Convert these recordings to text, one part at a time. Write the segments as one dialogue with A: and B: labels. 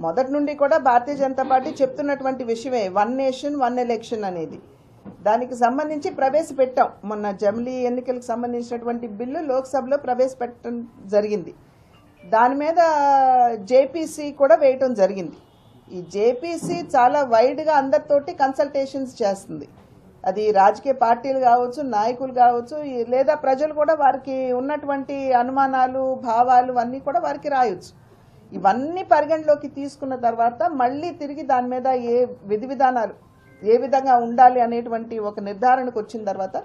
A: మొదటి నుండి కూడా భారతీయ జనతా పార్టీ చెప్తున్నటువంటి విషయమే 1 నేషన్ 1 ఎలక్షన్ అనేది. దానికి సంబంధించి ప్రవేశపెట్టాం. మొన్న జమిలీ ఎన్నికలకు సంబంధించినటువంటి బిల్లు లోక్సభలో ప్రవేశపెట్టడం జరిగింది. దాని మీద జేపీసీ కూడా వేయటం జరిగింది. ఈ జేపీసీ చాలా వైడ్గా అందరితోటి కన్సల్టేషన్స్ చేస్తుంది. అది రాజకీయ పార్టీలు కావచ్చు, నాయకులు కావచ్చు, లేదా ప్రజలు కూడా వారికి ఉన్నటువంటి అనుమానాలు, భావాలు అన్నీ కూడా వారికి రాయొచ్చు. ఇవన్నీ పరిగణలోకి తీసుకున్న తర్వాత మళ్ళీ తిరిగి దాని మీద ఏ విధి విధానాలు ఏ విధంగా ఉండాలి అనేటువంటి ఒక నిర్ధారణకు వచ్చిన తర్వాత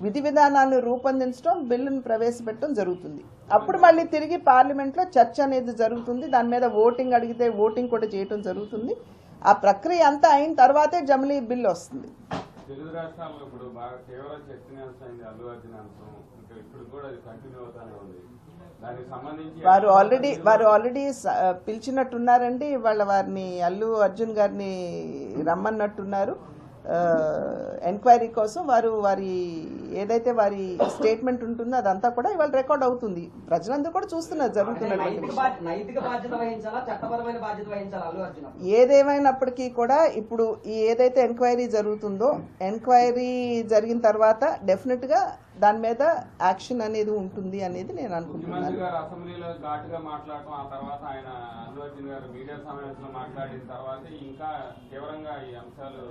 A: విధి విధానాలను రూపొందించడం, బిల్లును ప్రవేశపెట్టడం జరుగుతుంది. అప్పుడు మళ్ళీ తిరిగి పార్లమెంట్లో చర్చ అనేది జరుగుతుంది. దాని మీద ఓటింగ్ అడిగితే ఓటింగ్ కూడా చేయడం జరుగుతుంది. ఆ ప్రక్రియ అంతా అయిన తర్వాతే జమిలీ బిల్లు వస్తుంది.
B: తెలుగు రాష్ట్రాల్లో ఇప్పుడు బాగా తీవ్ర చర్చనీయాంశమైంది అల్లు అర్జున్ అంశం. ఇంకా ఇప్పుడు కూడా అది కంటిన్యూ అవుతానే ఉంది. దానికి సంబంధించి
A: వారు ఆల్రెడీ పిలిచినట్టున్నారండి. వాళ్ళ వారిని అల్లు అర్జున్ గారిని రమ్మన్నట్టున్నారు ఎంక్వైరీ కోసం. వారి ఏదైతే వారి స్టేట్మెంట్ ఉంటుందో అదంతా కూడా ఇవాళ రికార్డ్ అవుతుంది. ప్రజలందరూ కూడా చూస్తున్నారు జరుగుతున్నటువంటి. ఏదేమైనప్పటికీ కూడా ఇప్పుడు ఏదైతే ఎంక్వైరీ జరుగుతుందో ఎంక్వైరీ జరిగిన తర్వాత డెఫినెట్ గా దాని మీద యాక్షన్ అనేది ఉంటుంది అనేది నేను అనుకుంటున్నాను.
B: అసెంబ్లీలో ఘాటుగా మాట్లాడటం, ఆ తర్వాత ఆయన అల్లు అర్జున్ గారు మీడియా సమావేశంలో మాట్లాడిన తర్వాత ఇంకా తీవ్రంగా ఈ అంశాలు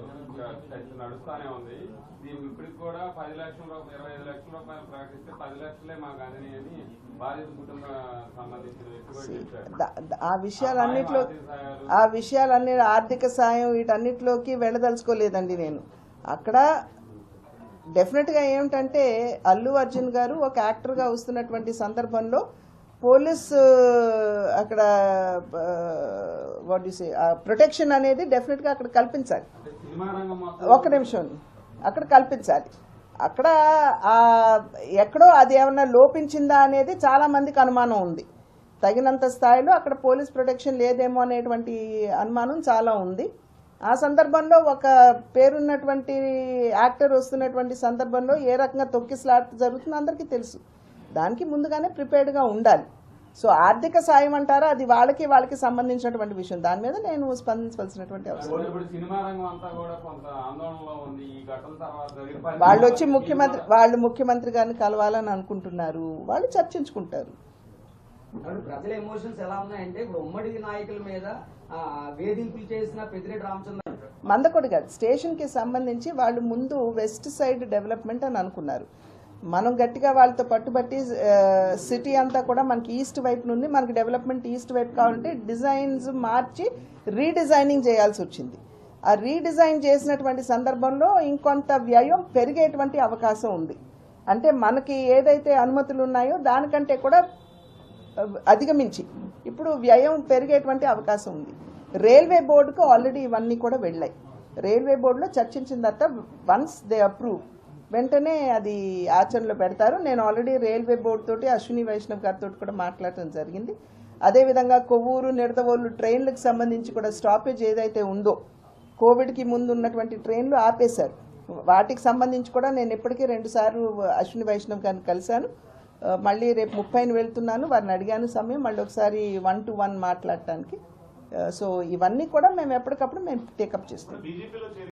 B: నడుస్తూనే ఉంది. దీనికి ఇప్పటికి కూడా 10 లక్షల రూపాయలు 25 లక్షల రూపాయలు ప్రకటిస్తే 10 లక్షలే మాకు అందినాయి అని బాధిత కుటుంబం సంబంధించిన వ్యక్తి కూడా చెప్పారు.
A: ఆ విషయాలన్నీ ఆర్థిక సాయం వీటన్నిటిలోకి వెళ్ళదలుచుకోలేదండి నేను. అక్కడ డెఫినెట్గా ఏమిటంటే అల్లు అర్జున్ గారు ఒక యాక్టర్గా వస్తున్నటువంటి సందర్భంలో పోలీసు అక్కడ ప్రొటెక్షన్ అనేది డెఫినెట్గా అక్కడ కల్పించాలి. ఒక్క నిమిషం, అక్కడ కల్పించాలి. అక్కడ ఎక్కడో అది ఏమన్నా లోపించిందా అనేది చాలా మందికి అనుమానం ఉంది. తగినంత స్థాయిలో అక్కడ పోలీస్ ప్రొటెక్షన్ లేదేమో అనేటువంటి అనుమానం చాలా ఉంది. ఆ సందర్భంలో ఒక పేరున్నటువంటి యాక్టర్ వస్తున్నటువంటి సందర్భంలో ఏ రకంగా తొక్కిసలాట జరుగుతుందో అందరికీ తెలుసు. దానికి ముందుగానే ప్రిపేర్డ్గా ఉండాలి. సో ఆర్థిక సాయం అంటారా, అది వాళ్ళకి సంబంధించినటువంటి విషయం. దాని మీద నేను స్పందించవలసినటువంటి అవసరం. వాళ్ళు ముఖ్యమంత్రి గారిని కలవాలని అనుకుంటున్నారు. వాళ్ళు చర్చించుకుంటారు.
C: ప్రజల ఎమోషన్స్ ఎలా ఉన్నాయంటే ఇప్పుడు ఉమ్మడి నాయకుల మీద వేధింపులు చేసిన పెద్దిరెడ్డి రామచంద్ర
A: మందకొడి గారు స్టేషన్కి సంబంధించి వాళ్ళు ముందు వెస్ట్ సైడ్ డెవలప్మెంట్ అని అనుకున్నారు. మనం గట్టిగా వాళ్ళతో పట్టుబట్టి సిటీ అంతా కూడా మనకి ఈస్ట్ వైపు నుండి మనకి డెవలప్మెంట్ ఈస్ట్ వైపు కావాలంటే డిజైన్స్ మార్చి రీడిజైనింగ్ చేయాల్సి వచ్చింది. ఆ రీడిజైన్ చేసినటువంటి సందర్భంలో ఇంకొంత వ్యయం పెరిగేటువంటి అవకాశం ఉంది. అంటే మనకి ఏదైతే అనుమతులు ఉన్నాయో దానికంటే కూడా అధిగమించి ఇప్పుడు వ్యయం పెరిగేటువంటి అవకాశం ఉంది. రైల్వే బోర్డుకు ఆల్రెడీ ఇవన్నీ కూడా వెళ్ళాయి. రైల్వే బోర్డులో చర్చించిన తర్వాత వన్స్ దే అప్రూవ్ వెంటనే అది ఆచరణలో పెడతారు. నేను ఆల్రెడీ రైల్వే బోర్డు తోటి అశ్విని వైష్ణవ్ గారితో కూడా మాట్లాడటం జరిగింది. అదేవిధంగా కొవ్వూరు నిడదవోలు ట్రైన్లకు సంబంధించి కూడా స్టాపేజ్ ఏదైతే ఉందో కోవిడ్కి ముందు ఉన్నటువంటి ట్రైన్లు ఆపేశారు. వాటికి సంబంధించి కూడా నేను ఇప్పటికీ 2 సార్లు అశ్విని వైష్ణవ్ గారిని కలిశాను. మళ్ళీ రేపు 30ని వెళ్తున్నాను. వారిని అడిగాను సమయం మళ్ళీ ఒకసారి 1-to-1 మాట్లాడటానికి. సో ఇవన్నీ కూడా మేము ఎప్పటికప్పుడు టేకప్ చేస్తాం.